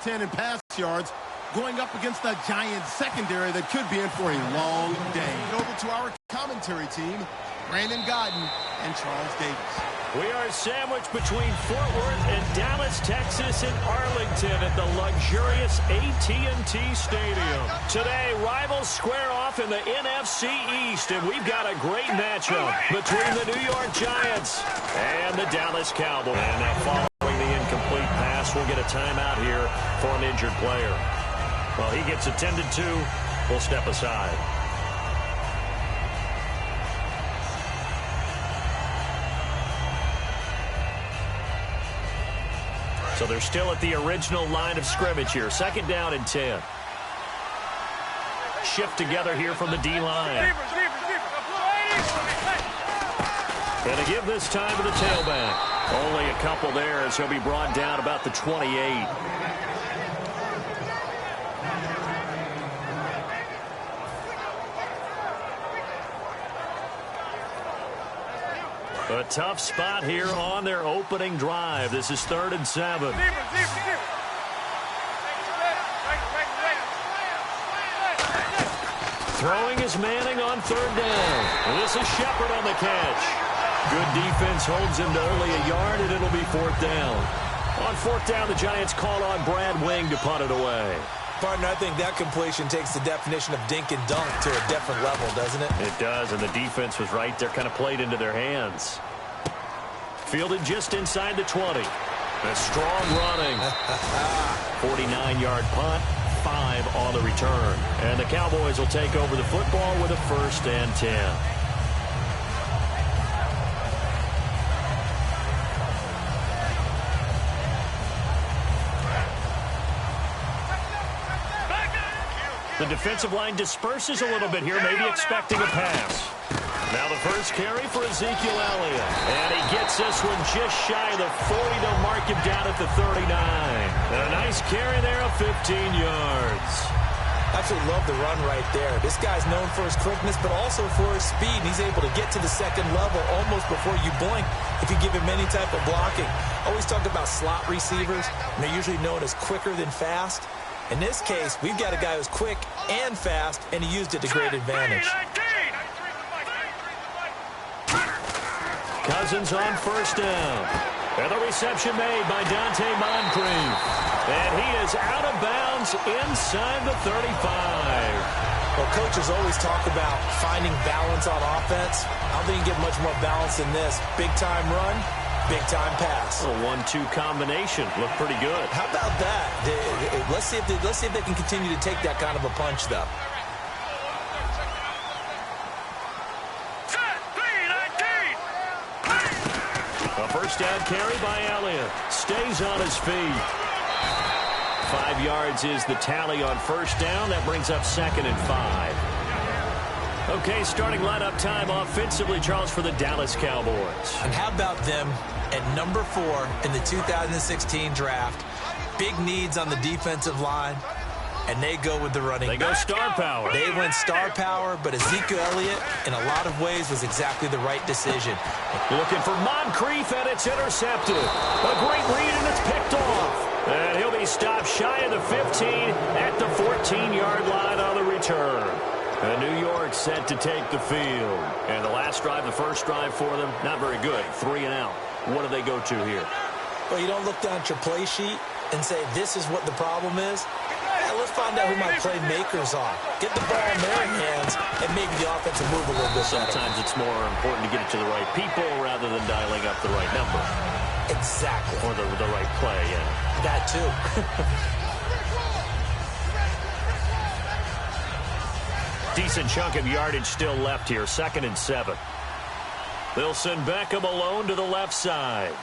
10 in pass yards, going up against a Giants secondary that could be in for a long day. Over to our commentary team, Brandon Godden and Charles Davis. We are sandwiched between Fort Worth and Dallas, Texas, and Arlington at the luxurious AT&T Stadium. Today, rivals square off in the NFC East, and we've got a great matchup between the New York Giants and the Dallas Cowboys. And now following the incomplete pass, we'll get a timeout here for an injured player. Well, he gets attended to. We'll step aside. So they're still at the original line of scrimmage here. 2nd down and 10. Shift together here from the D-line. Going to give this time to the tailback. Only a couple there as he'll be brought down about the 28. A tough spot here on their opening drive. This is 3rd and 7. Throwing is Manning on 3rd down. This is Shepard on the catch. Good defense holds him to only a yard, and it'll be 4th down. On 4th down, the Giants call on Brad Wing to punt it away. Partner, I think that completion takes the definition of dink and dunk to a different level, doesn't it? It does, and the defense was right there, kind of played into their hands. Fielded just inside the 20. A strong running. 49-yard punt, 5 on the return. And the Cowboys will take over the football with a 1st and 10. The defensive line disperses a little bit here, maybe expecting a pass. Now the first carry for Ezekiel Elliott. And he gets this one just shy of the 40 to mark him down at the 39. And a nice carry there of 15 yards. Absolutely love the run right there. This guy's known for his quickness, but also for his speed. And he's able to get to the 2nd level almost before you blink if you give him any type of blocking. Always talk about slot receivers, and they're usually known as quicker than fast. In this case, we've got a guy who's quick and fast, and he used it to great advantage. Cousins on 1st down. And the reception made by Dante Moncrief. And he is out of bounds inside the 35. Well, coaches always talk about finding balance on offense. I don't think you get much more balance than this. Big-time run, big-time pass. A 1-2 combination. Looked pretty good. How about that? Let's see if they can continue to take that kind of a punch, though. A 1st down carry by Elliott. Stays on his feet. 5 yards is the tally on 1st down. That brings up 2nd and 5. Okay, starting lineup time offensively, Charles, for the Dallas Cowboys. And how about them at number 4 in the 2016 draft? Big needs on the defensive line, and they go with the running. They go star power. They went star power, but Ezekiel Elliott, in a lot of ways, was exactly the right decision. Looking for Moncrief, and it's intercepted. A great read, and it's picked off. And he'll be stopped shy of the 15 at the 14-yard line on the return. And New York set to take the field. And the last drive, the first drive for them, not very good. 3 and out. What do they go to here? Well, you don't look down at your play sheet and say, this is what the problem is. Yeah, let's find out who my playmakers are. Get the ball in their hands, and maybe the offense will move a little bit better. Sometimes it's more important to get it to the right people rather than dialing up the right number. Exactly. Or the right play, yeah. That, too. Decent chunk of yardage still left here. 2nd and 7. They'll send Beckham alone to the left side.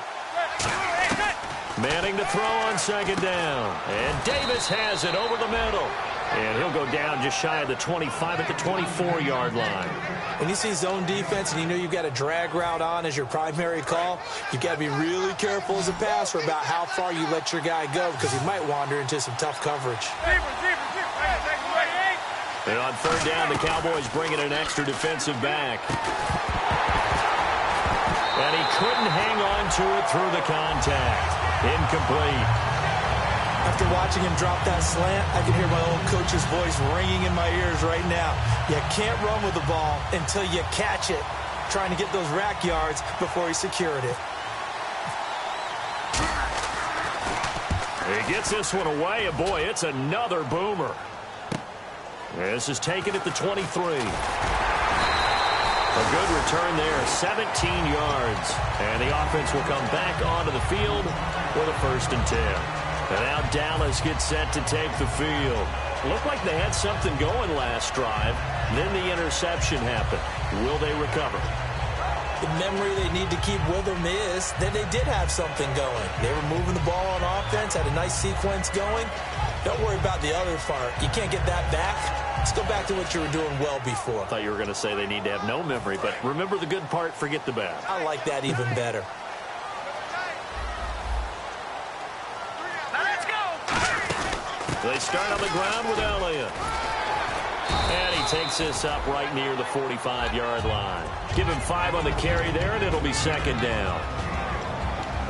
Manning to throw on 2nd down. And Davis has it over the middle. And he'll go down just shy of the 25 at the 24-yard line. When you see zone defense and you know you've got a drag route on as your primary call, you've got to be really careful as a passer about how far you let your guy go because he might wander into some tough coverage. And on 3rd down, the Cowboys bring in an extra defensive back. And he couldn't hang on to it through the contact. Incomplete. After watching him drop that slant, I can hear my old coach's voice ringing in my ears right now. You can't run with the ball until you catch it. Trying to get those rack yards before he secured it. He gets this one away, and boy, it's another boomer. This is taken at the 23. A good return there, 17 yards. And the offense will come back onto the field with a 1st and 10. And now Dallas gets set to take the field. Looked like they had something going last drive. Then the interception happened. Will they recover? The memory they need to keep with them is that they did have something going. They were moving the ball on offense, had a nice sequence going. Don't worry about the other part. You can't get that back. Let's go back to what you were doing well before. I thought you were going to say they need to have no memory, but remember the good part, forget the bad. I like that even better. Let's go! They start on the ground with Elliott. And he takes this up right near the 45-yard line. Give him 5 on the carry there, and it'll be 2nd down.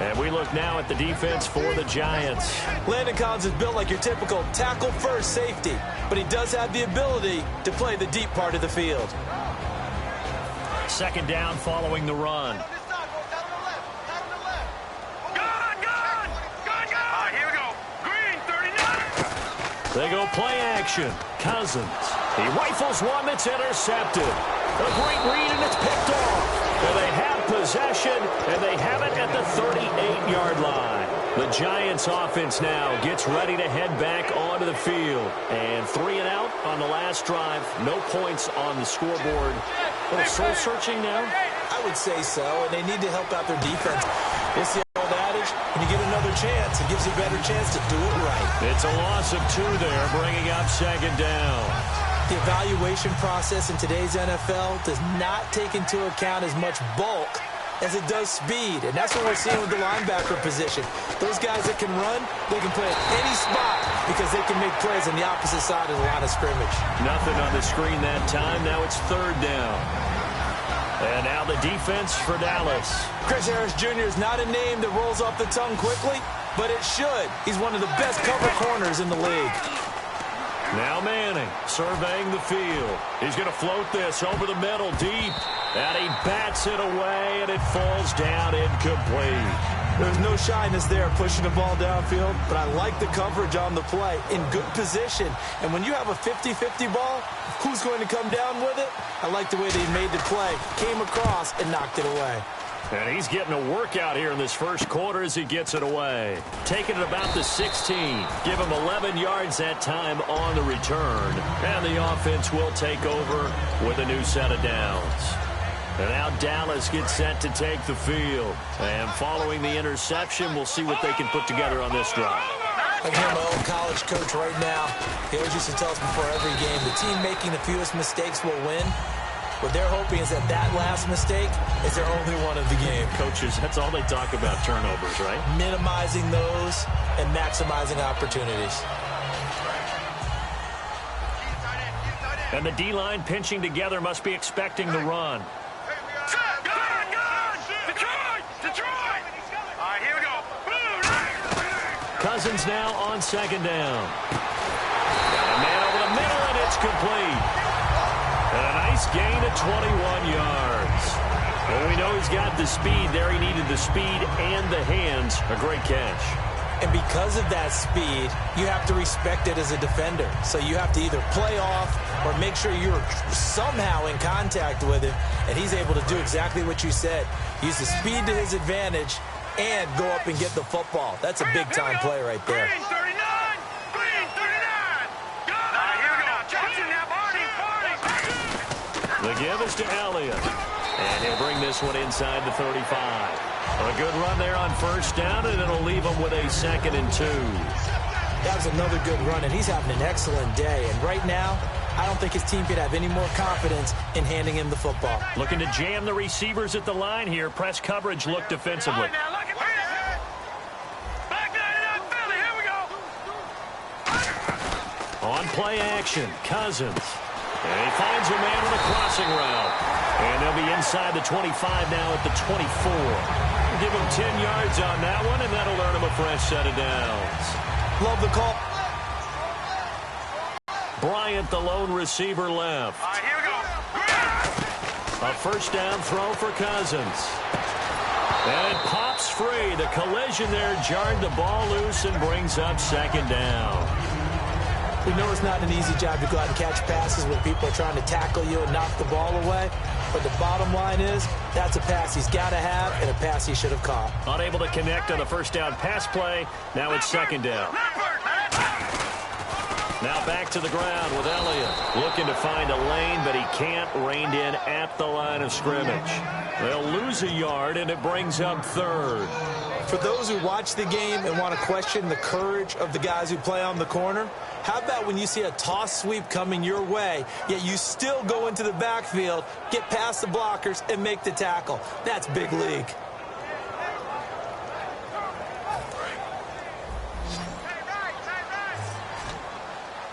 And we look now at the defense for the Giants. Landon Collins is built like your typical tackle-first safety, but he does have the ability to play the deep part of the field. 2nd down following the run. Here we go. Green, 39. They go play action. Cousins. He rifles one that's intercepted. A great read, and it's picked off. And they have possession, and they have it at the 38-yard line. The Giants offense now gets ready to head back onto the field. And 3 and out on the last drive. No points on the scoreboard. A little soul-searching now? I would say so, and they need to help out their defense. It's the old adage, when you get another chance, it gives you a better chance to do it right. It's a loss of 2 there, bringing up 2nd down. The evaluation process in today's NFL does not take into account as much bulk as it does speed, and that's what we're seeing with the linebacker position. Those guys that can run, they can play at any spot because they can make plays on the opposite side of the line of scrimmage. Nothing on the screen that time. Now it's 3rd down. And now the defense for Dallas. Chris Harris Jr. is not a name that rolls off the tongue quickly, but it should. He's one of the best cover corners in the league. Now Manning surveying the field. He's going to float this over the middle deep. And he bats it away, and it falls down incomplete. There's no shyness there pushing the ball downfield, but I like the coverage on the play. In good position. And when you have a 50-50 ball, who's going to come down with it? I like the way they made the play. Came across and knocked it away. And he's getting a workout here in this first quarter as he gets it away. Taking it about the 16. Give him 11 yards that time on the return. And the offense will take over with a new set of downs. And now Dallas gets set to take the field. And following the interception, we'll see what they can put together on this drive. I hear my old college coach right now. He always used to tell us before every game, the team making the fewest mistakes will win. What they're hoping is that last mistake is their only one of the game. Coaches, that's all they talk about, turnovers, right? Minimizing those and maximizing opportunities. And the D-line pinching together must be expecting the run. Detroit! All right, here we go. Cousins now on 2nd down. Got a man over the middle, and it's complete. And a nice gain of 21 yards. Well, we know he's got the speed there. He needed the speed and the hands. A great catch. And because of that speed, you have to respect it as a defender. So you have to either play off or make sure you're somehow in contact with him. And he's able to do exactly what you said. Use the speed to his advantage and go up and get the football. That's a big-time play right there. Green, 39! Green, 39! All right, here we go. Johnson now, Barney. The give is to Elliott. And he'll bring this one inside the 35. A good run there on 1st down, and it'll leave him with a 2nd and 2. That was another good run, and he's having an excellent day. And right now, I don't think his team could have any more confidence in handing him the football. Looking to jam the receivers at the line here. Press coverage look defensively. Right, now, look at this. Back that up, Philly. Here we go. On play action, Cousins. And he finds a man on a crossing route. And they'll be inside the 25 now at the 24. Give him 10 yards on that one, and that'll earn him a fresh set of downs. Love the call. Bryant, the lone receiver left. All right, here we go. A first down throw for Cousins. And it pops free. The collision there jarred the ball loose and brings up second down. We know it's not an easy job to go out and catch passes when people are trying to tackle you and knock the ball away. But the bottom line is, that's a pass he's got to have and a pass he should have caught. Unable to connect on the first down pass play. Now it's second down. Now back to the ground with Elliott. Looking to find a lane, but he can't. Reined in at the line of scrimmage. They'll lose a yard, and it brings up third. For those who watch the game and want to question the courage of the guys who play on the corner, how about when you see a toss sweep coming your way, yet you still go into the backfield, get past the blockers, and make the tackle? That's big league.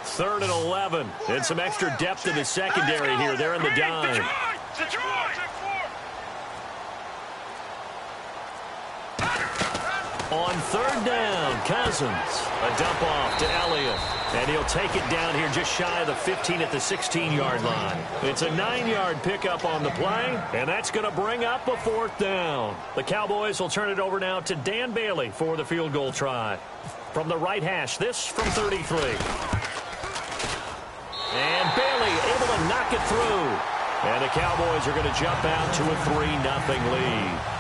Third and 11. And some extra depth in the secondary here. They're in the dime. On third down, Cousins. A dump off to Elliott. And he'll take it down here just shy of the 15 at the 16-yard line. It's a 9-yard pickup on the play, and that's going to bring up a fourth down. The Cowboys will turn it over now to Dan Bailey for the field goal try. From the right hash, this from 33. And Bailey able to knock it through. And the Cowboys are going to jump out to a 3-0 lead.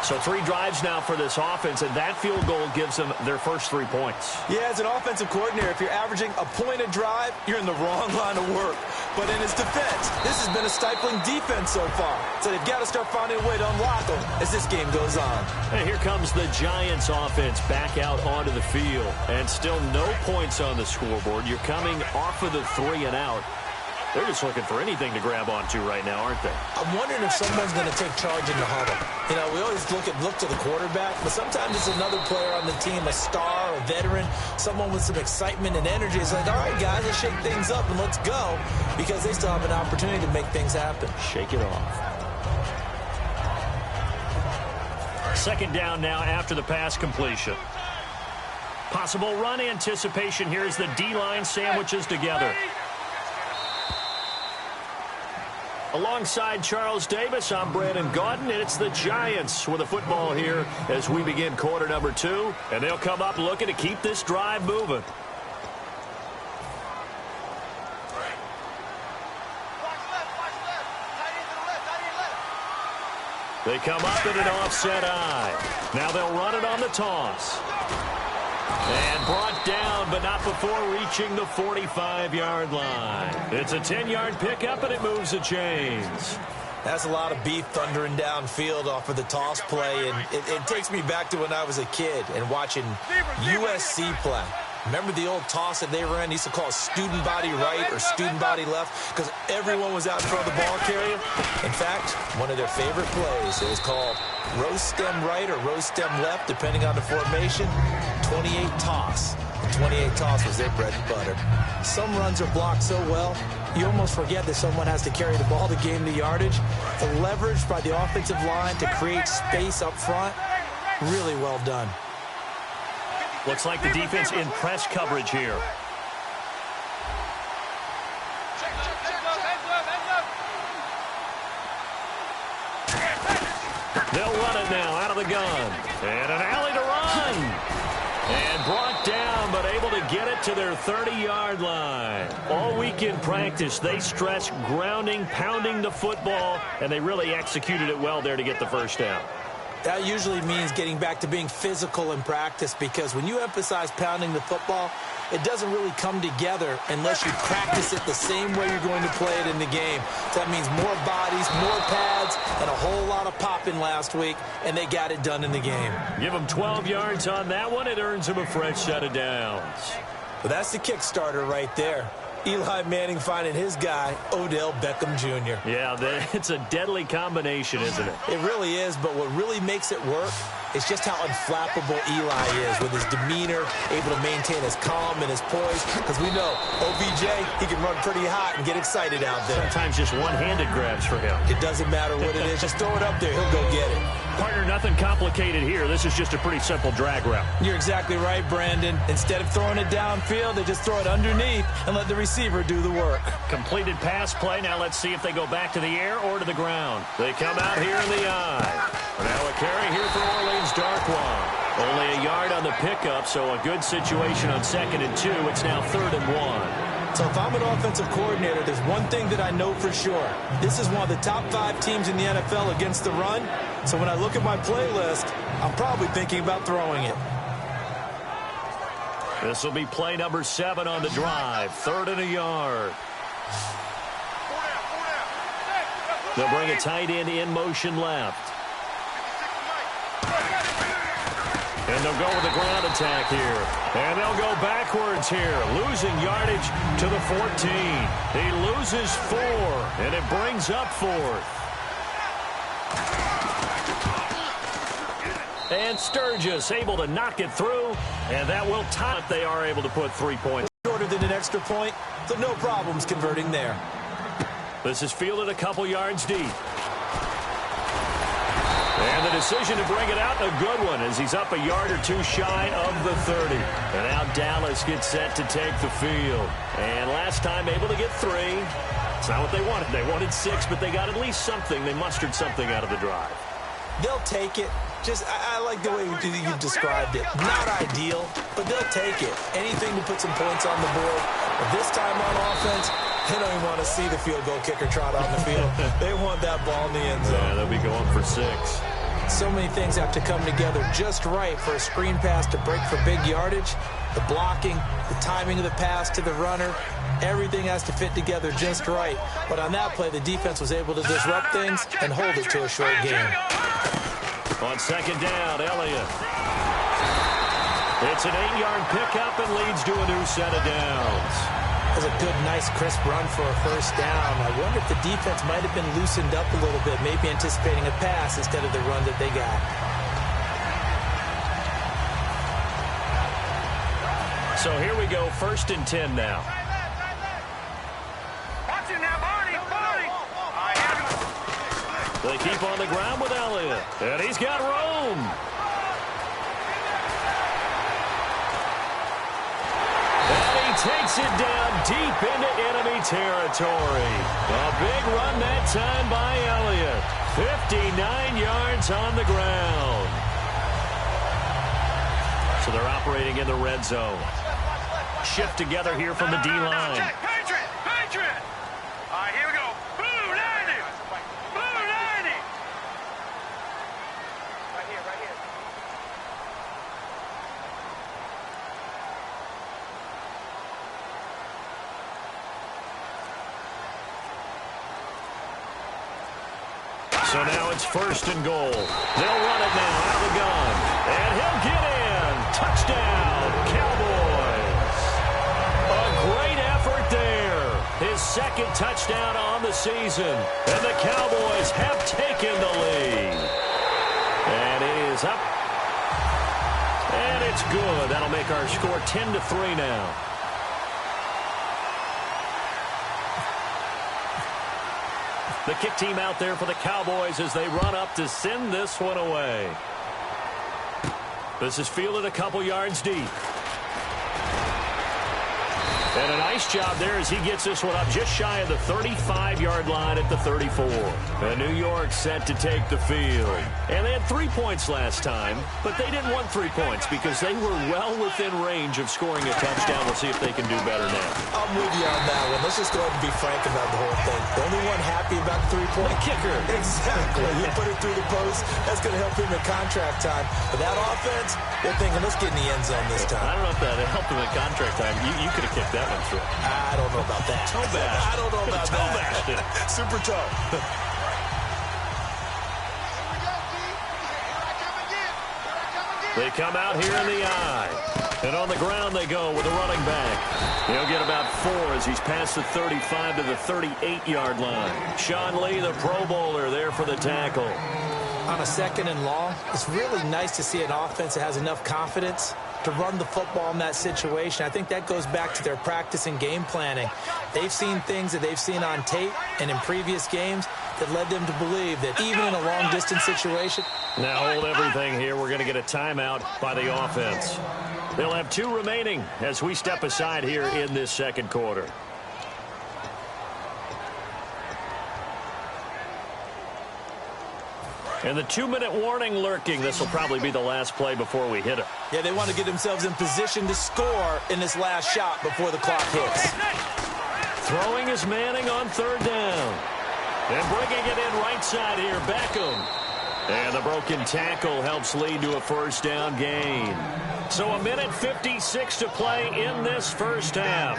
So 3 drives now for this offense, and that field goal gives them their first 3 points. Yeah, as an offensive coordinator, if you're averaging a point a drive, you're in the wrong line of work. But in his defense, this has been a stifling defense so far. So they've got to start finding a way to unlock them as this game goes on. And here comes the Giants offense back out onto the field. And still no points on the scoreboard. You're coming off of the 3 and out. They're just looking for anything to grab onto right now, aren't they? I'm wondering if someone's going to take charge in the huddle. You know, we always look to the quarterback, but sometimes it's another player on the team, a star, a veteran, someone with some excitement and energy. It's like, all right, guys, let's shake things up and let's go, because they still have an opportunity to make things happen. Shake it off. Second down now after the pass completion. Possible run anticipation here as the D-line sandwiches together. Alongside Charles Davis, I'm Brandon Gaudin, and it's the Giants with the football here as we begin quarter number 2. And they'll come up looking to keep this drive moving. They come up in an offset eye. Now they'll run it on the toss. And brought down, but not before reaching the 45-yard line. It's a 10-yard pickup, and it moves the chains. That's a lot of beef thundering downfield off of the toss play, and it takes me back to when I was a kid and watching USC play. Remember the old toss that they ran? They used to call it student body right or student body left because everyone was out in front of the ball carrier. In fact, one of their favorite plays, it was called roast stem right or roast stem left, depending on the formation, 28 toss. And 28 toss was their bread and butter. Some runs are blocked so well, you almost forget that someone has to carry the ball to gain the yardage. The leverage by the offensive line to create space up front, really well done. Looks like the defense in press coverage here. They'll run it now out of the gun. And an alley to run. And brought down, but able to get it to their 30-yard line. All week in practice, they stress grounding, pounding the football, and they really executed it well there to get the first down. That usually means getting back to being physical in practice, because when you emphasize pounding the football, it doesn't really come together unless you practice it the same way you're going to play it in the game. So that means more bodies, more pads, and a whole lot of popping last week, and they got it done in the game. Give them 12 yards on that one. It earns them a fresh set of downs. But that's the kickstarter right there. Eli Manning finding his guy, Odell Beckham Jr. Yeah, it's a deadly combination, isn't it? It really is, but what really makes it work is just how unflappable Eli is with his demeanor, able to maintain his calm and his poise. Because we know, OBJ, he can run pretty hot and get excited out there. Sometimes just one-handed grabs for him. It doesn't matter what it is. Just throw it up there. He'll go get it. Partner, nothing complicated here. This is just a pretty simple drag route. You're exactly right, Brandon. Instead of throwing it downfield, they just throw it underneath and let the receiver do the work. Completed pass play. Now let's see if they go back to the air or to the ground. They come out here in the eye. Now a carry here for Orleans Darkwan. Only a yard on the pickup, so a good situation on 2nd and 2. It's now 3rd and 1. So if I'm an offensive coordinator, there's one thing that I know for sure. This is one of the top 5 teams in the NFL against the run. So when I look at my playlist, I'm probably thinking about throwing it. This will be play number 7 on the drive. 3rd and a yard. They'll bring a tight end in motion left. And they'll go with a ground attack here. And they'll go backwards here. Losing yardage to the 14. He loses 4. And it brings up 4th. And Sturgis able to knock it through. And that will tie it. They are able to put 3 points. Shorter than an extra point, so no problems converting there. This is fielded a couple yards deep. And the decision to bring it out, a good one, as he's up a yard or 2 shy of the 30. And now Dallas gets set to take the field. And last time able to get 3. It's not what they wanted. They wanted 6, but they got at least something. They mustered something out of the drive. They'll take it. I like the way you described it. Not ideal, but they'll take it. Anything to put some points on the board. But this time on offense, they don't even want to see the field goal kicker trot on the field. They want that ball in the end zone. Yeah, they'll be going for 6. So many things have to come together just right for a screen pass to break for big yardage. The blocking, the timing of the pass to the runner, everything has to fit together just right. But on that play, the defense was able to disrupt things and hold it to a short game. On 2nd down, Elliott. It's an 8-yard pickup and leads to a new set of downs. That was a good, nice, crisp run for a first down. I wonder if the defense might have been loosened up a little bit, maybe anticipating a pass instead of the run that they got. So here we go, 1st and 10 now. Watch it now, Barney. They keep on the ground with Elliott. And he's got room. And he takes it down deep into enemy territory. A big run that time by Elliott. 59 yards on the ground. So they're operating in the red zone. Shift together here from the D-line. Patriot. All right, here we go. Blue 90. Blue 90. Right here. So now it's 1st and goal. They'll run it now out of the gun. And he'll get in. Touchdown, Cowboys. A great effort there. His 2nd touchdown on the season. And the Cowboys have taken the lead. And it is up. And it's good. That'll make our score 10-3 now. The kick team out there for the Cowboys as they run up to send this one away. This is fielded a couple yards deep. And a nice job there as he gets this one up just shy of the 35-yard line at the 34. And New York set to take the field. And they had 3 points last time, but they didn't want 3 points because they were well within range of scoring a touchdown. We'll see if they can do better now. I'm with you on that one. Let's just go ahead and be frank about the whole thing. The only one happy about the 3-point kicker. Exactly. You put it through the post. That's going to help him in contract time. But that offense, they're thinking, let's get in the end zone this time. I don't know if that helped him in contract time. You could have kicked that one through. I don't know about that. Toe bash. I don't know about toe bashed it. Super toe. They come out here in the eye. And on the ground they go with the running back. He'll get about 4 as he's past the 35 to the 38-yard line. Sean Lee, the Pro Bowler, there for the tackle. On a 2nd and long, it's really nice to see an offense that has enough confidence to run the football in that situation. I think that goes back to their practice and game planning. They've seen things that they've seen on tape and in previous games that led them to believe that even in a long-distance situation. Now hold everything here. We're going to get a timeout by the offense. They'll have 2 remaining as we step aside here in this second quarter. And the 2-minute warning lurking. This will probably be the last play before we hit it. Yeah, they want to get themselves in position to score in this last shot before the clock hits. Throwing is Manning on 3rd down. And bringing it in right side here, Beckham. And the broken tackle helps lead to a 1st down gain. So 1:56 to play in this first half.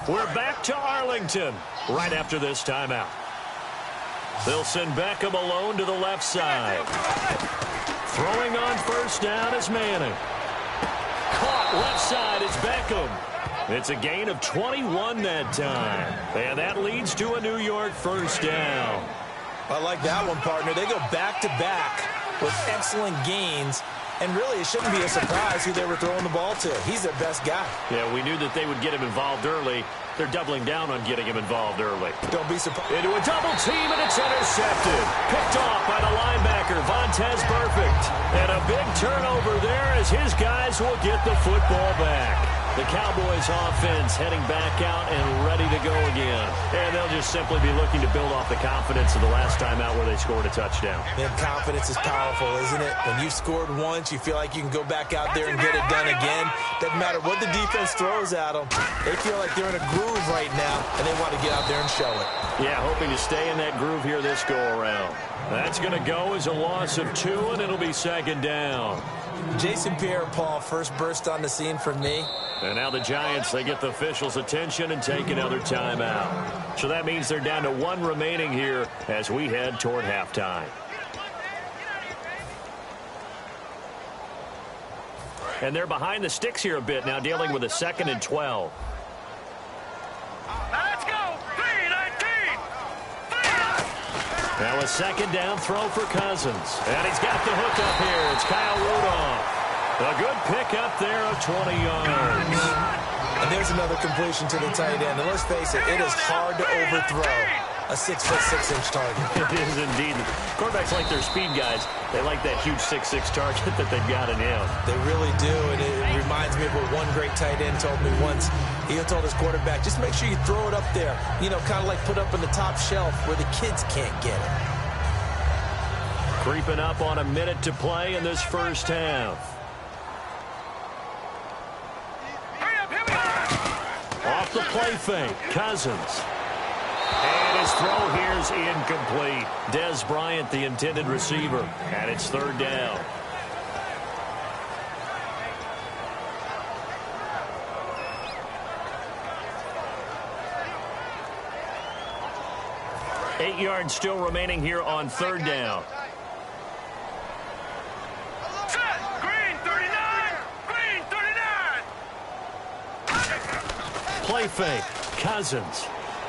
We're back to Arlington right after this timeout. They'll send Beckham alone to the left side. Throwing on 1st down is Manning. Caught left side is Beckham. It's a gain of 21 that time. And that leads to a New York 1st down. I like that one, partner. They go back-to-back with excellent gains. And really, it shouldn't be a surprise who they were throwing the ball to. He's their best guy. Yeah, we knew that they would get him involved early. They're doubling down on getting him involved early. Don't be surprised. Into a double team, and it's intercepted. Picked off by the linebacker, Vontaze Burfict. And a big turnover there as his guys will get the football back. The Cowboys offense heading back out and ready to go again. And they'll just simply be looking to build off the confidence of the last time out where they scored a touchdown. Man, confidence is powerful, isn't it? When you've scored once, you feel like you can go back out there and get it done again. Doesn't matter what the defense throws at them. They feel like they're in a groove right now, and they want to get out there and show it. Yeah, hoping to stay in that groove here this go-around. That's going to go as a loss of 2, and it'll be 2nd down. Jason Pierre-Paul first burst on the scene for me. And now the Giants, they get the officials' attention and take another timeout. So that means they're down to 1 remaining here as we head toward halftime. And they're behind the sticks here a bit now, dealing with a 2nd and 12. Let's go! 3-19! Now a 2nd down throw for Cousins. And he's got the hook up here. It's Kyle Rudolph. A good pickup there of 20 yards. And there's another completion to the tight end. And let's face it, it is hard to overthrow a 6'6" target. It is indeed. Quarterbacks like their speed guys. They like that huge 6'6" target that they've got in him. They really do, and it reminds me of what one great tight end told me once. He told his quarterback, just make sure you throw it up there. You know, kind of like put up on the top shelf where the kids can't get it. Creeping up on a minute to play in this first half. Off the play fake, Cousins. And his throw here is incomplete. Dez Bryant, the intended receiver, and it's 3rd down. Eight yards still remaining here on 3rd down. Green 39! Green 39! Play fake, Cousins.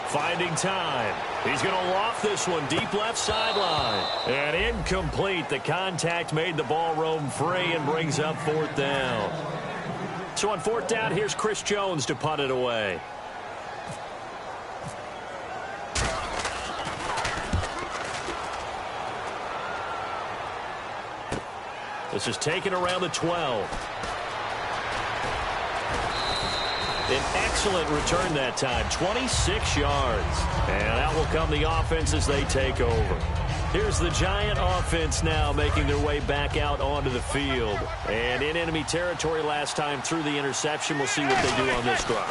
Finding time. He's going to loft this one deep left sideline. And incomplete. The contact made the ball roam free and brings up 4th down. So on 4th down, here's Chris Jones to punt it away. This is taken around the 12. An excellent return that time, 26 yards. And out will come the offense as they take over. Here's the Giant offense now making their way back out onto the field. And in enemy territory last time through the interception. We'll see what they do on this drive.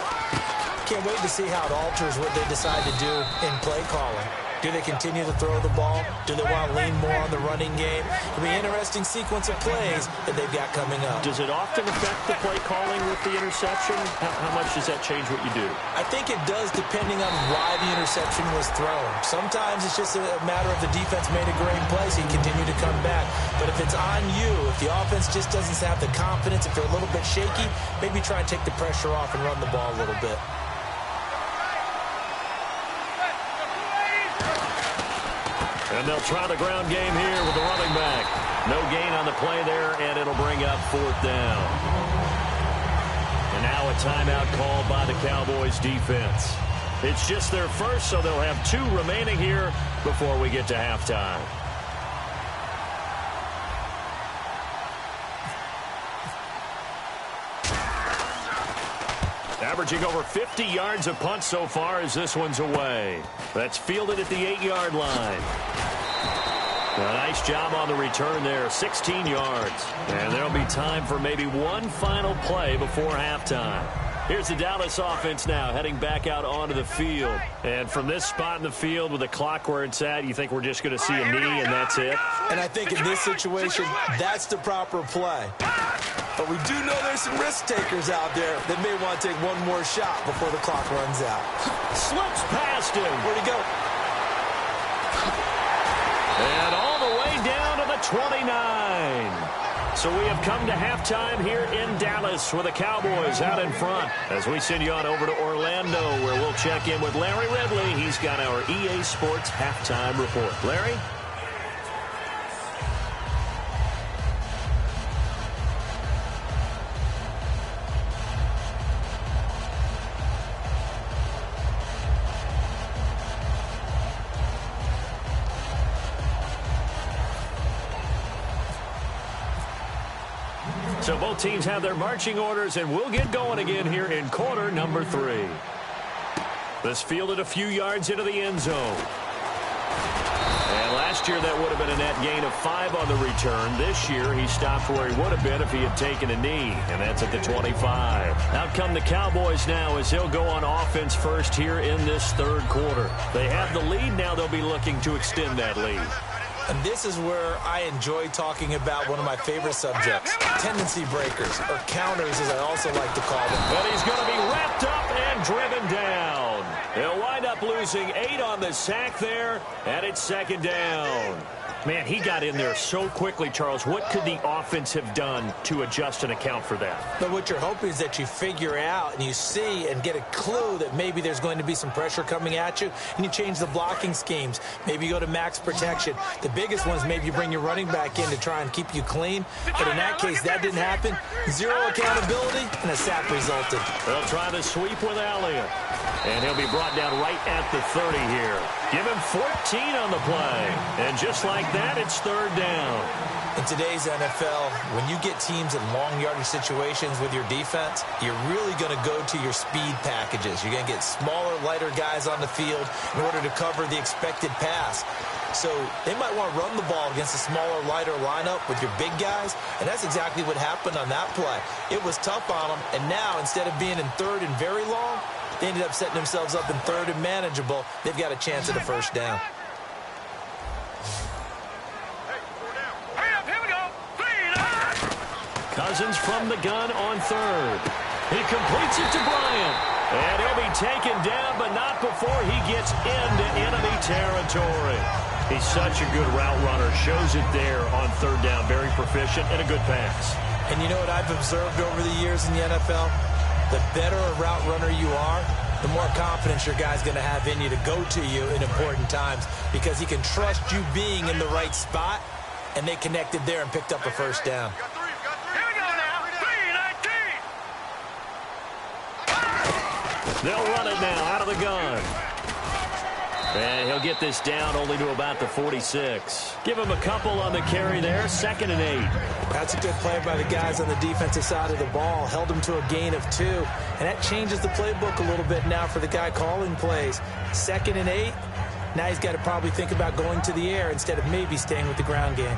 Can't wait to see how it alters what they decide to do in play calling. Do they continue to throw the ball? Do they want to lean more on the running game? It'll be an interesting sequence of plays that they've got coming up. Does it often affect the play calling with the interception? How much does that change what you do? I think it does depending on why the interception was thrown. Sometimes it's just a matter of the defense made a great play, so you continue to come back. But if it's on you, if the offense just doesn't have the confidence, if they're a little bit shaky, maybe try and take the pressure off and run the ball a little bit. And they'll try the ground game here with the running back. No gain on the play there, and it'll bring up 4th down. And now a timeout called by the Cowboys defense. It's just their first, so they'll have 2 remaining here before we get to halftime. Averaging over 50 yards a punt so far as this one's away. That's fielded at the 8-yard line. A nice job on the return there, 16 yards. And there'll be time for maybe one final play before halftime. Here's the Dallas offense now heading back out onto the field. And from this spot in the field with the clock where it's at, you think we're just going to see a knee and that's it? And I think in this situation, that's the proper play. But we do know there's some risk takers out there that may want to take one more shot before the clock runs out. Slips past him. Where'd he go? And all the way down to the 29. So we have come to halftime here in Dallas with the Cowboys out in front. As we send you on over to Orlando where we'll check in with Larry Ridley. He's got our EA Sports halftime report. Larry? So both teams have their marching orders, and we'll get going again here in quarter number 3. This fielded a few yards into the end zone. And last year that would have been a net gain of 5 on the return. This year he stopped where he would have been if he had taken a knee, and that's at the 25. Out come the Cowboys now as they'll go on offense first here in this third quarter. They have the lead. Now they'll be looking to extend that lead. And this is where I enjoy talking about one of my favorite subjects, tendency breakers, or counters as I also like to call them. But he's going to be wrapped up and driven down. They'll wind up losing 8 on the sack there, and it's second down. Man, he got in there so quickly, Charles. What could the offense have done to adjust and account for that? But what you're hoping is that you figure out and you see and get a clue that maybe there's going to be some pressure coming at you, and you change the blocking schemes. Maybe you go to max protection. The biggest one is maybe you bring your running back in to try and keep you clean. But in that case, that didn't happen. 0 accountability, and a sack resulted. They'll try the sweep with Elliott. And he'll be brought down right at the 30 here. Give him 14 on the play. And just like that, it's third down. In today's NFL, when you get teams in long yardage situations with your defense, you're really going to go to your speed packages. You're going to get smaller, lighter guys on the field in order to cover the expected pass. So they might want to run the ball against a smaller, lighter lineup with your big guys, and that's exactly what happened on that play. It was tough on them, and now instead of being in third and very long, they ended up setting themselves up in third and manageable. They've got a chance at a first down. Cousins from the gun on third. He completes it to Bryant. And he'll be taken down, but not before he gets into enemy territory. He's such a good route runner. Shows it there on third down. Very proficient and a good pass. And you know what I've observed over the years in the NFL? The better a route runner you are, the more confidence your guy's going to have in you to go to you in important times because he can trust you being in the right spot, and they connected there and picked up a first down. They'll run it now out of the gun. And he'll get this down only to about the 46. Give him a couple on the carry there. 2nd and 8. That's a good play by the guys on the defensive side of the ball. Held him to a gain of 2. And that changes the playbook a little bit now for the guy calling plays. 2nd and 8. Now he's got to probably think about going to the air instead of maybe staying with the ground game.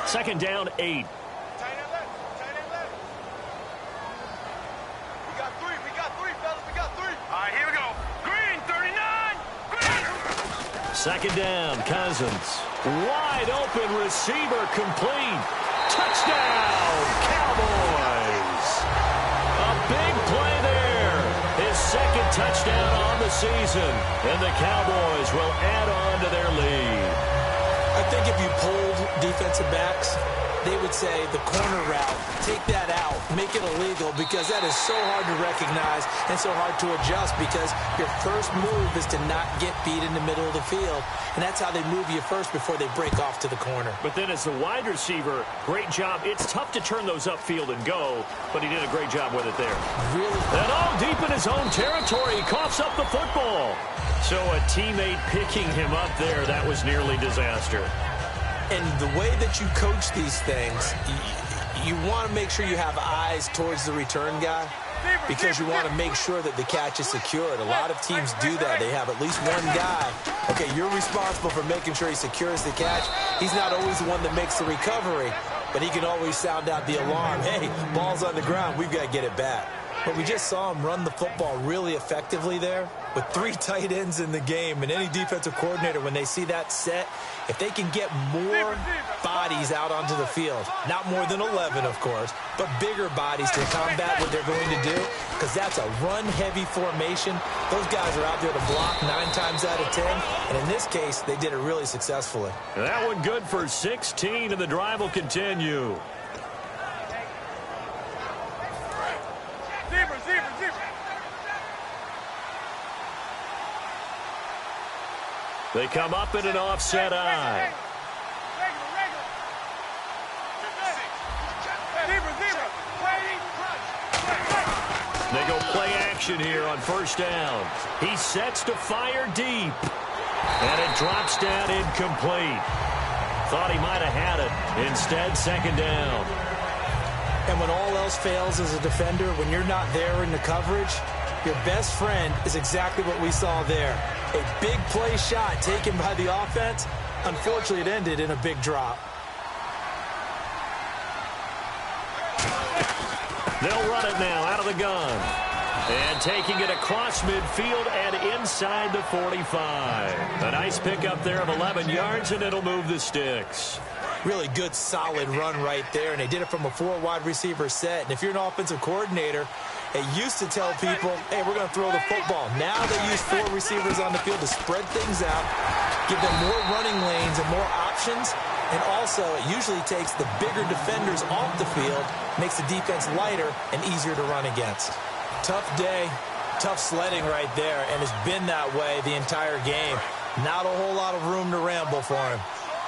Second down, 8. We got 3. Fellas. We got 3. All right, here we go. Green, 39. Green. Second down, Cousins. Wide open receiver complete. Touchdown, Cowboys. A big play there. His 2nd touchdown on the season. And the Cowboys will add on to their lead. I think if you pulled defensive backs, they would say the corner route, take that out, make it illegal, because that is so hard to recognize and so hard to adjust, because your first move is to not get beat in the middle of the field, and that's how they move you first before they break off to the corner. But then as the wide receiver, great job. It's tough to turn those upfield and go, but he did a great job with it there. Really? And all deep in his own territory, he coughs up the football. So a teammate picking him up there, that was nearly disaster. And the way that you coach these things, you want to make sure you have eyes towards the return guy, because you want to make sure that the catch is secured. A lot of teams do that. They have at least one guy. Okay, you're responsible for making sure he secures the catch. He's not always the one that makes the recovery, but he can always sound out the alarm. Hey, ball's on the ground. We've got to get it back. But we just saw him run the football really effectively there with 3 tight ends in the game. And any defensive coordinator, when they see that set, if they can get more bodies out onto the field, not more than 11, of course, but bigger bodies to combat what they're going to do, because that's a run-heavy formation. Those guys are out there to block 9 times out of 10. And in this case, they did it really successfully. That one good for 16, and the drive will continue. They come up in an offset eye. They go play action here on first down. He sets to fire deep. And it drops down incomplete. Thought he might have had it. Instead, second down. And when all else fails as a defender, when you're not there in the coverage, your best friend is exactly what we saw there. A big play shot taken by the offense. Unfortunately, it ended in a big drop. They'll run it now out of the gun. And taking it across midfield and inside the 45. A nice pickup there of 11 yards, and it'll move the sticks. Really good, solid run right there, and they did it from a 4 wide receiver set. And if you're an offensive coordinator, they used to tell people, hey, we're going to throw the football. Now they use 4 receivers on the field to spread things out, give them more running lanes and more options. And also, it usually takes the bigger defenders off the field, makes the defense lighter and easier to run against. Tough day, tough sledding right there, and it's been that way the entire game. Not a whole lot of room to ramble for him.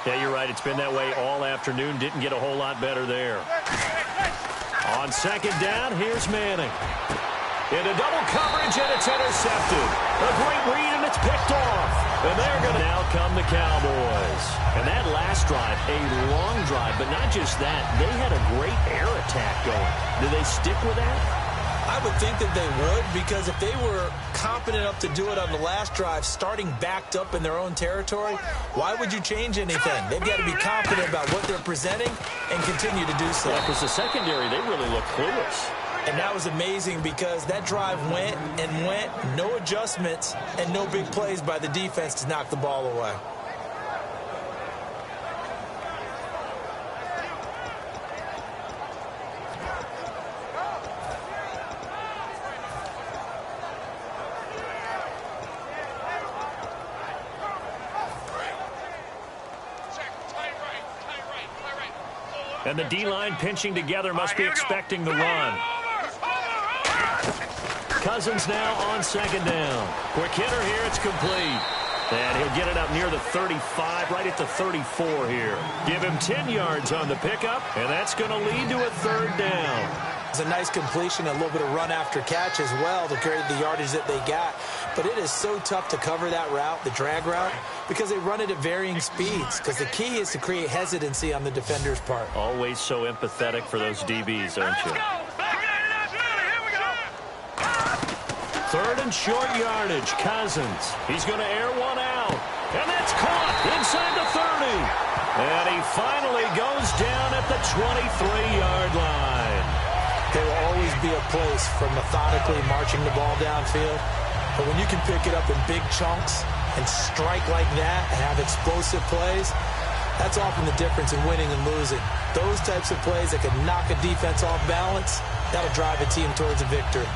Yeah, you're right. It's been that way all afternoon. Didn't get a whole lot better there. On second down, here's Manning. Into double coverage, and it's intercepted. A great read, and it's picked off. And they're going to now come the Cowboys. And that last drive, a long drive, but not just that. They had a great air attack going. Do they stick with that? I would think that they would, because if they were competent enough to do it on the last drive, starting backed up in their own territory, why would you change anything? They've got to be confident about what they're presenting and continue to do so. Yeah, because the secondary, they really look clueless. And that was amazing, because that drive went and went, no adjustments, and no big plays by the defense to knock the ball away. And the D-line pinching together, must be expecting the run. Cousins now on second down. Quick hitter here, it's complete. And he'll get it up near the 35, right at the 34 here. Give him 10 yards on the pickup, and that's going to lead to a third down. It's a nice completion, a little bit of run after catch as well to carry the yardage that they got. But it is so tough to cover that route, the drag route, because they run it at varying speeds. Because the key is to create hesitancy on the defender's part. Always so empathetic for those DBs, aren't you? Third and short yardage, Cousins. He's going to air one out. And that's caught inside the 30. And he finally goes down at the 23-yard line. There will always be a place for methodically marching the ball downfield. But when you can pick it up in big chunks and strike like that and have explosive plays, that's often the difference in winning and losing. Those types of plays that can knock a defense off balance, that'll drive a team towards a victory.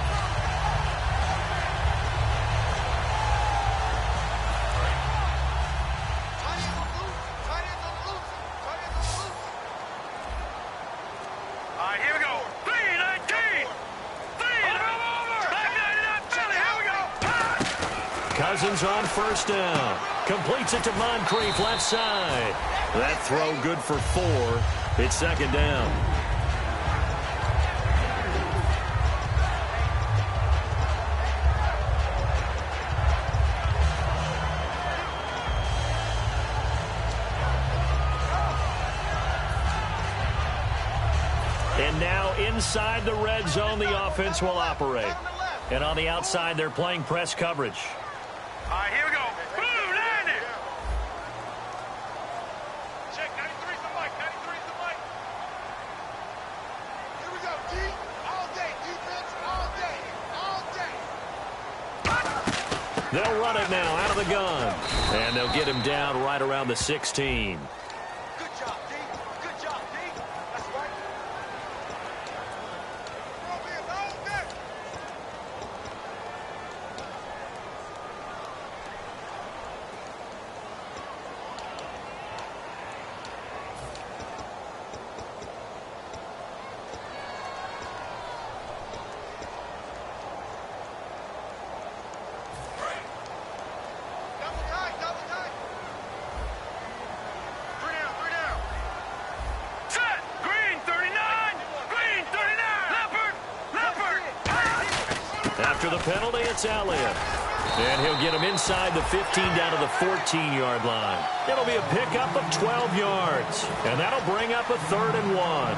Cousins on first down. Completes it to Moncrief, left side. That throw good for 4. It's second down. And now inside the red zone, the offense will operate. And on the outside, they're playing press coverage. All right, here we go. Boom, landed. Check 93 to Mike. 93 to Mike. Here we go. D all day. Defense all day. All day. They'll run it now out of the gun. And they'll get him down right around the 16. Good job, D. Good job, D. That's right. All day. Double tight, double tight. 3 down, 3 down. Set. Green 39. Green 39. Leopard. Leopard. After the penalty, it's Elliott. And he'll get him inside the 15 down to the 14-yard line. It'll be a pickup of 12 yards. And that'll bring up a 3rd and 1.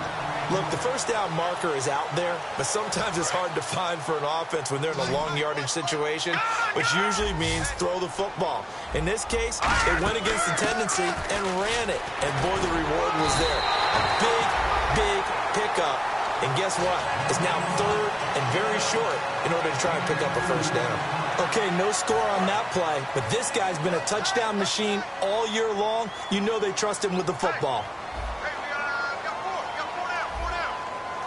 Look, the first down marker is out there, but sometimes it's hard to find for an offense when they're in a long yardage situation, which usually means throw the football. In this case, they went against the tendency and ran it. And boy, the reward was there. A big, big pickup. And guess what? It's now 3rd and very short in order to try and pick up a first down. Okay, no score on that play, but this guy's been a touchdown machine all year long. You know they trust him with the football. Hey, we got 4 down.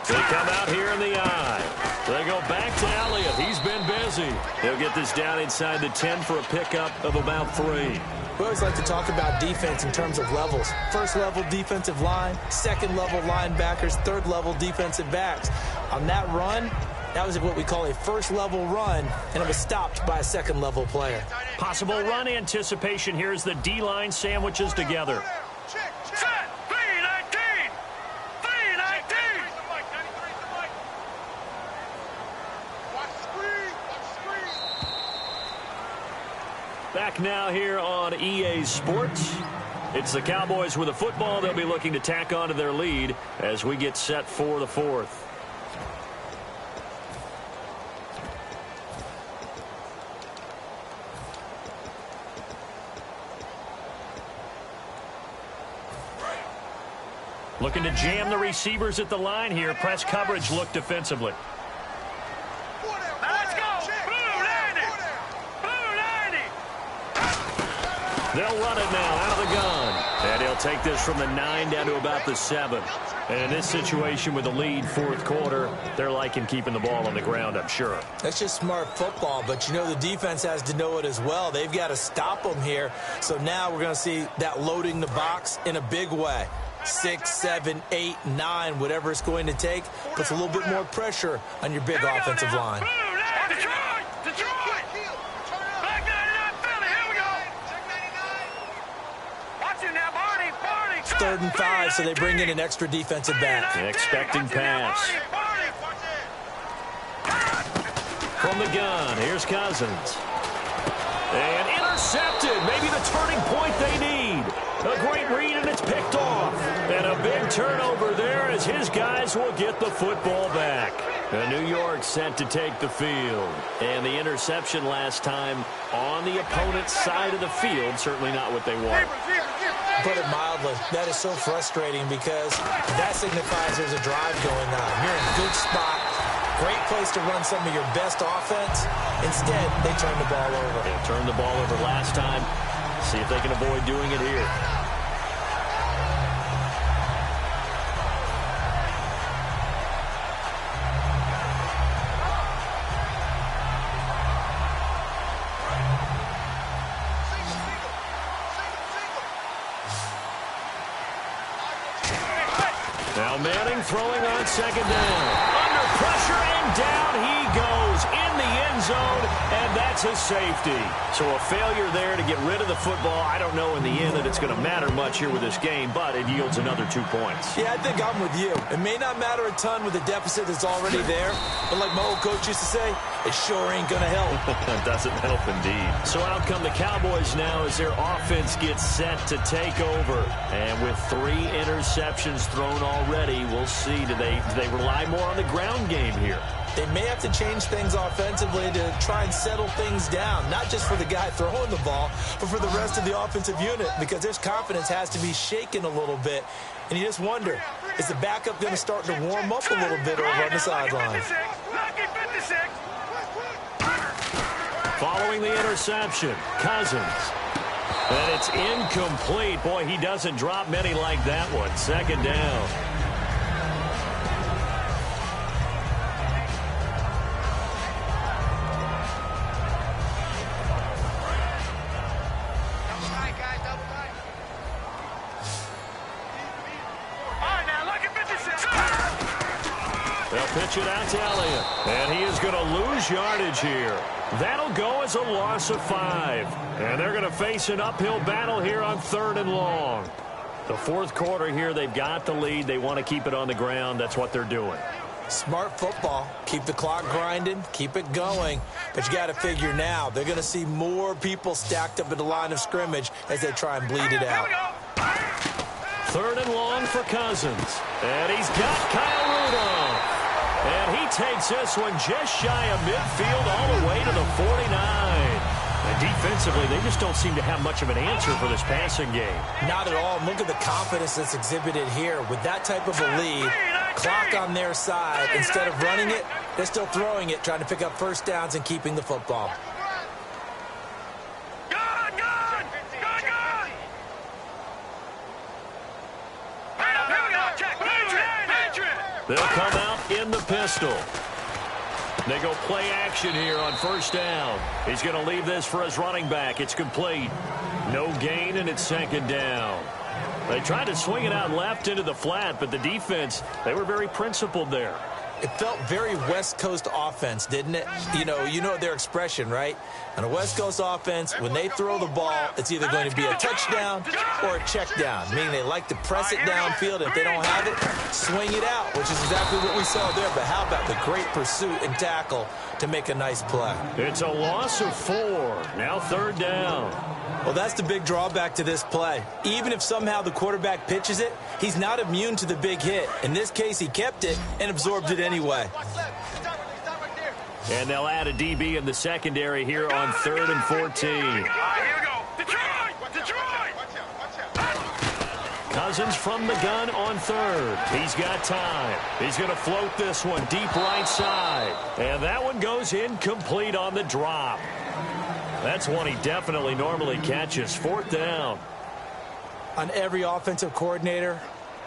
They come out here in the eye. They go back to Elliott. He's been busy. They'll get this down inside the 10 for a pickup of about 3. We always like to talk about defense in terms of levels. First level defensive line, second level linebackers, third level defensive backs. On that run, that was what we call a first level run, and it was stopped by a second level player. Possible run anticipation here as the D-line sandwiches together. Check, check. Set. 319. 319. Watch the screen. Watch the screen. Back now here on EA Sports. It's the Cowboys with a football. They'll be looking to tack on to their lead as we get set for the 4th. Looking to jam the receivers at the line here. Press coverage look defensively. Let's go. Blue landing. Blue landing. They'll run it now out of the gun. And he'll take this from the 9 down to about the 7. And in this situation with the lead 4th quarter, they're liking keeping the ball on the ground, I'm sure. That's just smart football, but you know the defense has to know it as well. They've got to stop them here. So now we're going to see that loading the box in a big way. 6, 7, 8, 9, whatever it's going to take, puts a little bit more pressure on your big offensive line. Detroit! Detroit! Back 99 Philly, here we go! Check 99. Watch it now, Barney, Barney! 3rd and 5, so they bring in an extra defensive back. Expecting pass. Barney, From the gun, here's Cousins. And intercepted, maybe the turning point they need. A great read, and it's picked off. And a big turnover there as his guys will get the football back. And New York set to take the field. And the interception last time on the opponent's side of the field, certainly not what they want. Put it mildly, that is so frustrating because that signifies there's a drive going on. You're in a good spot. Great place to run some of your best offense. Instead, they turn the ball over. They turned the ball over last time. See if they can avoid doing it here. Now Manning throwing on second down. Under pressure and down he goes in the end end zone, and that's a safety. So a failure there to get rid of the football. I don't know in the end that it's going to matter much here with this game, but it yields another 2 points. Yeah, I think I'm with you. It may not matter a ton with the deficit that's already there, but like my old coach used to say, it sure ain't going to help. It doesn't help indeed. So out come the Cowboys now as their offense gets set to take over. And with 3 interceptions thrown already, we'll see. Do they rely more on the ground game here? They may have to change things offensively to try and settle things down, not just for the guy throwing the ball, but for the rest of the offensive unit, because their confidence has to be shaken a little bit. And you just wonder, is the backup going to start to warm up a little bit over on the sideline? Following the interception, Cousins. And it's incomplete. Boy, he doesn't drop many like that one. 2nd down. They'll pitch it out to Elliott. And he is going to lose yardage here. That'll go as a loss of 5. And they're going to face an uphill battle here on 3rd and long. The 4th quarter here, they've got the lead. They want to keep it on the ground. That's what they're doing. Smart football. Keep the clock grinding. Keep it going. But you got to figure now, they're going to see more people stacked up at the line of scrimmage as they try and bleed it out. 3rd and long for Cousins. And he's got Kyle Rudolph. And he takes this one just shy of midfield all the way to the 49. And defensively, they just don't seem to have much of an answer for this passing game. Not at all. Look at the confidence that's exhibited here. With that type of a lead, clock on their side, instead of running it, they're still throwing it, trying to pick up first downs and keeping the football. They'll come out in the pistol. They go play action here on 1st down. He's going to leave this for his running back. It's complete. No gain, and it's 2nd down. They tried to swing it out left into the flat, but the defense, they were very principled there. It felt very West Coast offense, didn't it? You know their expression, right? On a West Coast offense, when they throw the ball, it's either going to be a touchdown or a check down, meaning they like to press it downfield. If they don't have it, swing it out, which is exactly what we saw there. But how about the great pursuit and tackle to make a nice play? It's a loss of 4. Now 3rd down. Well, that's the big drawback to this play. Even if somehow the quarterback pitches it, he's not immune to the big hit. In this case, he kept it and absorbed it anyway. And they'll add a DB in the secondary here on 3rd and 14. Here we go. Detroit! Cousins from the gun on 3rd. He's got time. He's going to float this one deep right side. And that one goes incomplete on the drop. That's one he definitely normally catches. 4th down. On every offensive coordinator,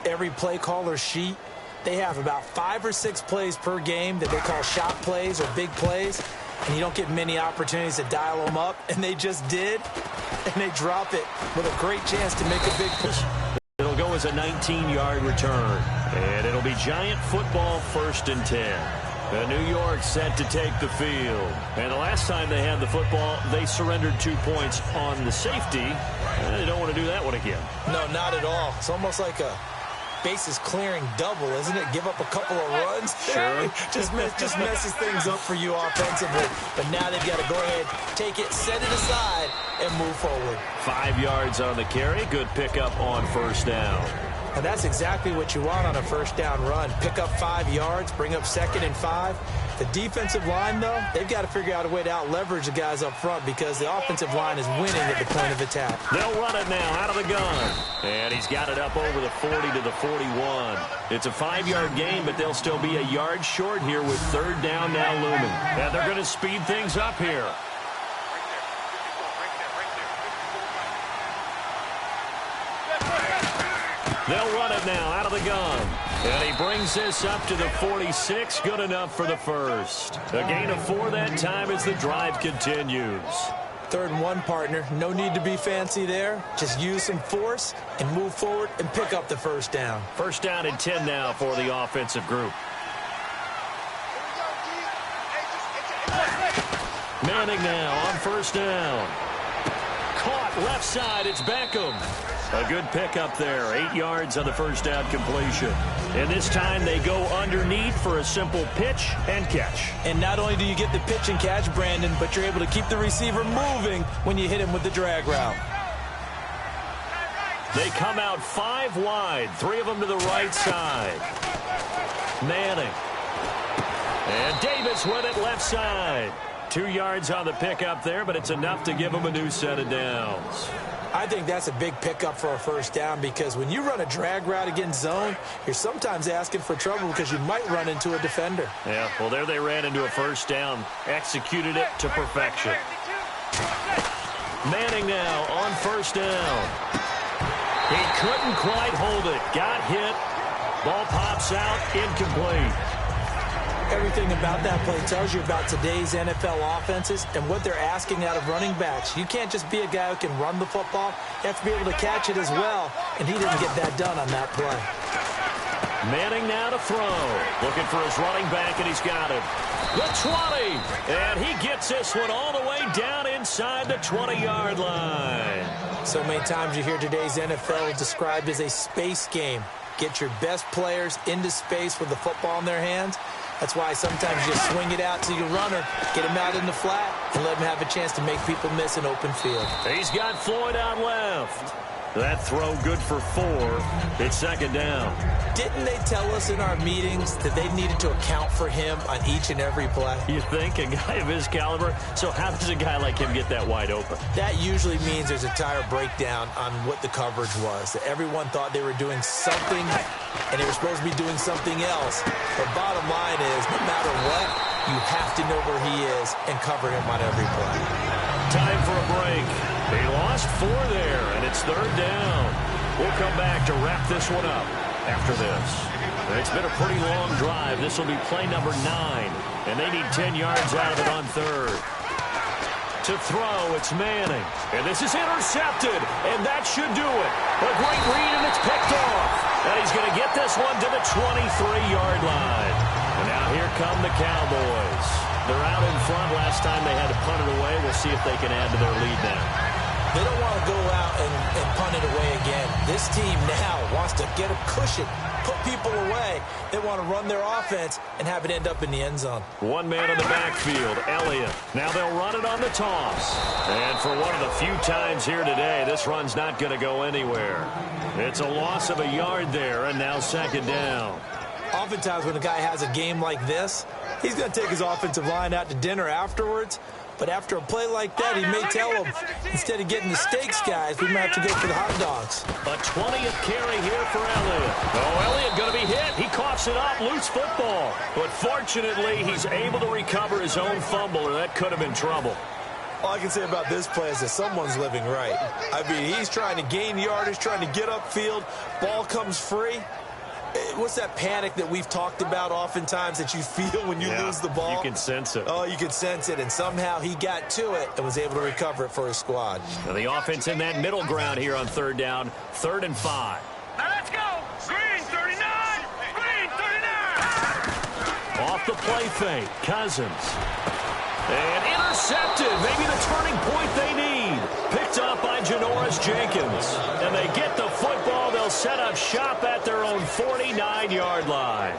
every play caller sheet, they have about 5 or 6 plays per game that they call shot plays or big plays, and you don't get many opportunities to dial them up, and they just did, and they drop it with a great chance to make a big push. It'll go as a 19-yard return, and it'll be Giant football 1st and 10. New York set to take the field. And the last time they had the football, they surrendered 2 points on the safety. And they don't want to do that one again. No, not at all. It's almost like a bases clearing double, isn't it? Give up a couple of runs. Sure. just messes things up for you offensively. But now they've got to go ahead, take it, set it aside, and move forward. 5 yards on the carry. Good pickup on 1st down. And that's exactly what you want on a 1st down run. Pick up 5 yards, bring up 2nd and 5. The defensive line, though, they've got to figure out a way to out-leverage the guys up front because the offensive line is winning at the point of attack. They'll run it now out of the gun. And he's got it up over the 40 to the 41. It's a 5-yard gain, but they'll still be a yard short here with 3rd down now looming. And they're going to speed things up here. They'll run it now out of the gun. And he brings this up to the 46. Good enough for the first. A gain of 4 that time as the drive continues. 3rd and 1, partner. No need to be fancy there. Just use some force and move forward and pick up the 1st down. 1st down and 10 now for the offensive group. Manning now on first down. Caught left side. It's Beckham. A good pickup there. 8 yards on the first down completion. And this time they go underneath for a simple pitch and catch. And not only do you get the pitch and catch, Brandon, but you're able to keep the receiver moving when you hit him with the drag route. They come out 5 wide. 3 of them to the right side. Manning. And Davis with it left side. 2 yards on the pickup there, but it's enough to give them a new set of downs. I think that's a big pickup for a first down because when you run a drag route against zone, you're sometimes asking for trouble because you might run into a defender. Yeah, well, there they ran into a first down. Executed it to perfection. Manning now on first down. He couldn't quite hold it. Got hit. Ball pops out. Incomplete. Everything about that play tells you about today's NFL offenses and what they're asking out of running backs. You can't just be a guy who can run the football. You have to be able to catch it as well, and he didn't get that done on that play. Manning now to throw. Looking for his running back, and he's got him. The 20, and he gets this one all the way down inside the 20-yard line. So many times you hear today's NFL described as a space game. Get your best players into space with the football in their hands. That's why sometimes you just swing it out to your runner, get him out in the flat, and let him have a chance to make people miss an open field. He's got Floyd out left. That throw good for 4. It's second down. Didn't they tell us in our meetings that they needed to account for him on each and every play? You think? A guy of his caliber? So how does a guy like him get that wide open? That usually means there's a tire breakdown on what the coverage was. That everyone thought they were doing something, and they were supposed to be doing something else. But bottom line is, no matter what, you have to know where he is and cover him on every play. Time for a break. They lost 4 there, and it's third down. We'll come back to wrap this one up after this. It's been a pretty long drive. This will be play number 9, and they need 10 yards out of it on third. To throw, it's Manning, and this is intercepted, and that should do it. A great read, and it's picked off. And he's going to get this one to the 23-yard line. And now here come the Cowboys. They're out in front. Last time they had to punt it away. We'll see if they can add to their lead now. They don't want to go out and punt it away again. This team now wants to get a cushion, put people away. They want to run their offense and have it end up in the end zone. One man in the backfield, Elliott. Now they'll run it on the toss. And for one of the few times here today, this run's not going to go anywhere. It's a loss of a yard there, and now second down. Oftentimes when a guy has a game like this, he's going to take his offensive line out to dinner afterwards. But after a play like that, he may tell them, instead of getting the steaks, guys, we might have to go for the hot dogs. A 20th carry here for Elliott. Oh, Elliott going to be hit. He coughs it up, loose football. But fortunately, he's able to recover his own fumble, or that could have been trouble. All I can say about this play is that someone's living right. I mean, he's trying to gain yardage, trying to get upfield. Ball comes free. What's that panic that we've talked about oftentimes that you feel when you lose the ball? You can sense it. Oh, you can sense it, and somehow he got to it and was able to recover it for his squad. Now the offense in that middle ground here on third down, 3rd and 5. Now let's go. Green 39. Green 39. Off the play fake, Cousins. And intercepted. Maybe the turning point they need. Picked up by Janoris Jenkins. And they get the football. They'll set up shop at their own 49-yard line.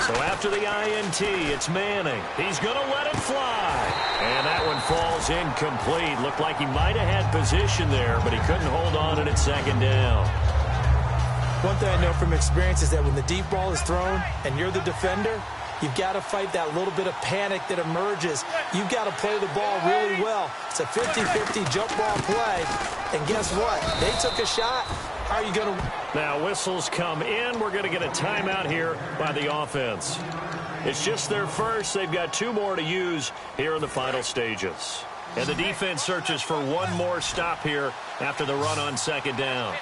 So after the INT, it's Manning. He's going to let it fly. And that one falls incomplete. Looked like he might have had position there, but he couldn't hold on and it's second down. One thing I know from experience is that when the deep ball is thrown and you're the defender, you've got to fight that little bit of panic that emerges. You've got to play the ball really well. It's a 50-50 jump ball play. And guess what? They took a shot. How are you going to... Now whistles come in. We're going to get a timeout here by the offense. It's just their first. They've got 2 more to use here in the final stages. And the defense searches for one more stop here after the run on second down.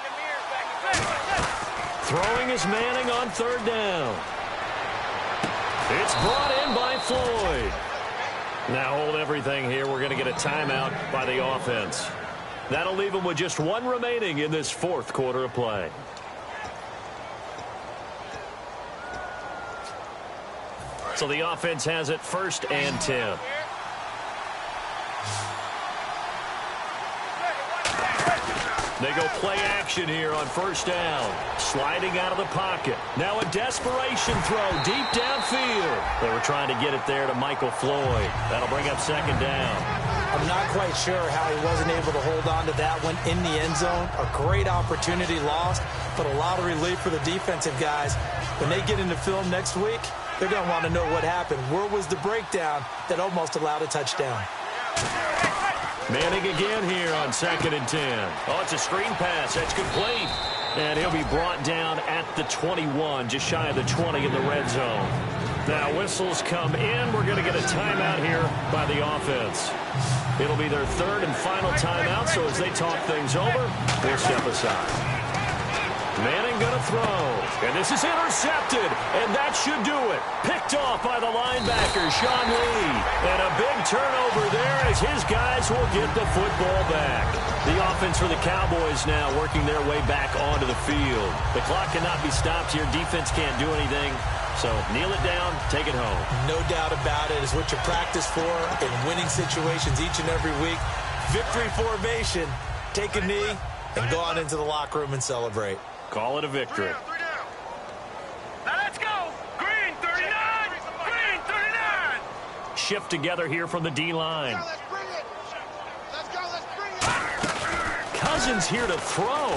Throwing is Manning on third down. It's brought in by Floyd. Now hold everything here. We're going to get a timeout by the offense. That'll leave them with just one remaining in this fourth quarter of play. So the offense has it 1st and 10. They go play action here on 1st down. Sliding out of the pocket. Now a desperation throw deep downfield. They were trying to get it there to Michael Floyd. That'll bring up 2nd down. I'm not quite sure how he wasn't able to hold on to that one in the end zone. A great opportunity lost, but a lot of relief for the defensive guys. When they get into film next week, they're going to want to know what happened. Where was the breakdown that almost allowed a touchdown? Manning again here on 2nd and 10. Oh, it's a screen pass. That's complete. And he'll be brought down at the 21, just shy of the 20 in the red zone. Now whistles come in. We're going to get a timeout here by the offense. It'll be their 3rd and final timeout, so as they talk things over, we'll step aside. Manning going to throw. And this is intercepted. And that should do it. Picked off by the linebacker, Sean Lee. And a big turnover there as his guys will get the football back. The offense for the Cowboys now working their way back onto the field. The clock cannot be stopped here. Defense can't do anything. So kneel it down, take it home. No doubt about it. It's what you practice for in winning situations each and every week. Victory formation. Take a knee and go on into the locker room and celebrate. Call it a victory. 3 down. Now let's go. Green 39. Green 39. Shift together here from the D-line. Let's bring it. Let's go. Let's bring it. Cousins here to throw.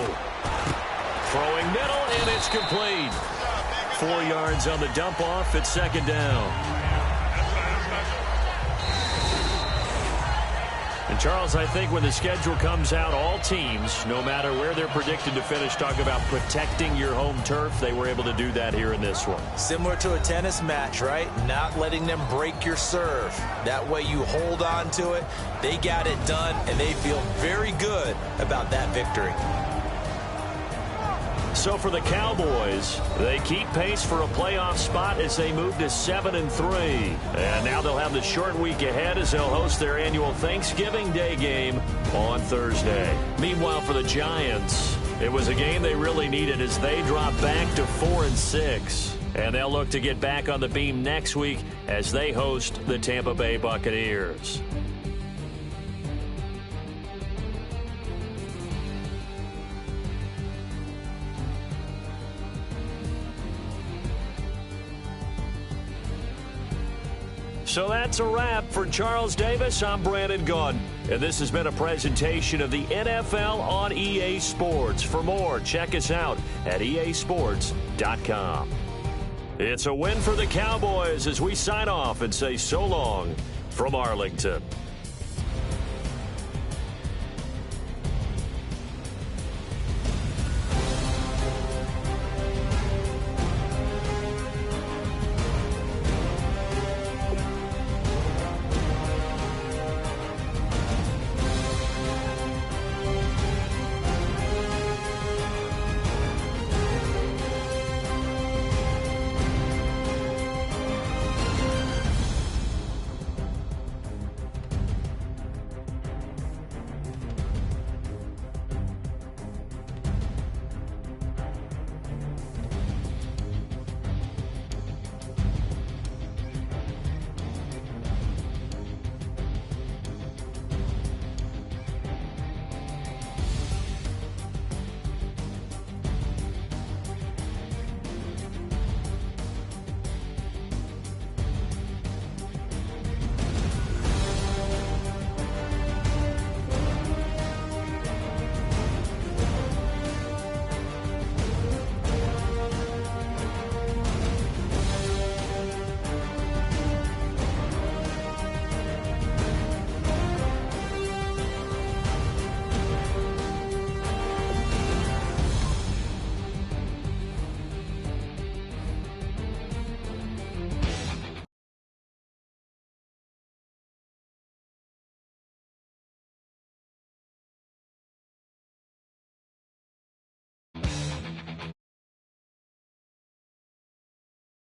Throwing middle, and it's complete. 4 yards on the dump off at 2nd down. And Charles, I think when the schedule comes out, all teams, no matter where they're predicted to finish, talk about protecting your home turf. They were able to do that here in this one. Similar to a tennis match, right? Not letting them break your serve. That way you hold on to it. They got it done, and they feel very good about that victory. So for the Cowboys, they keep pace for a playoff spot as they move to 7-3. And now they'll have the short week ahead as they'll host their annual Thanksgiving Day game on Thursday. Meanwhile, for the Giants, it was a game they really needed as they drop back to 4-6. And they'll look to get back on the beam next week as they host the Tampa Bay Buccaneers. So that's a wrap. For Charles Davis, I'm Brandon Gaudin. And this has been a presentation of the NFL on EA Sports. For more, check us out at easports.com. It's a win for the Cowboys as we sign off and say so long from Arlington.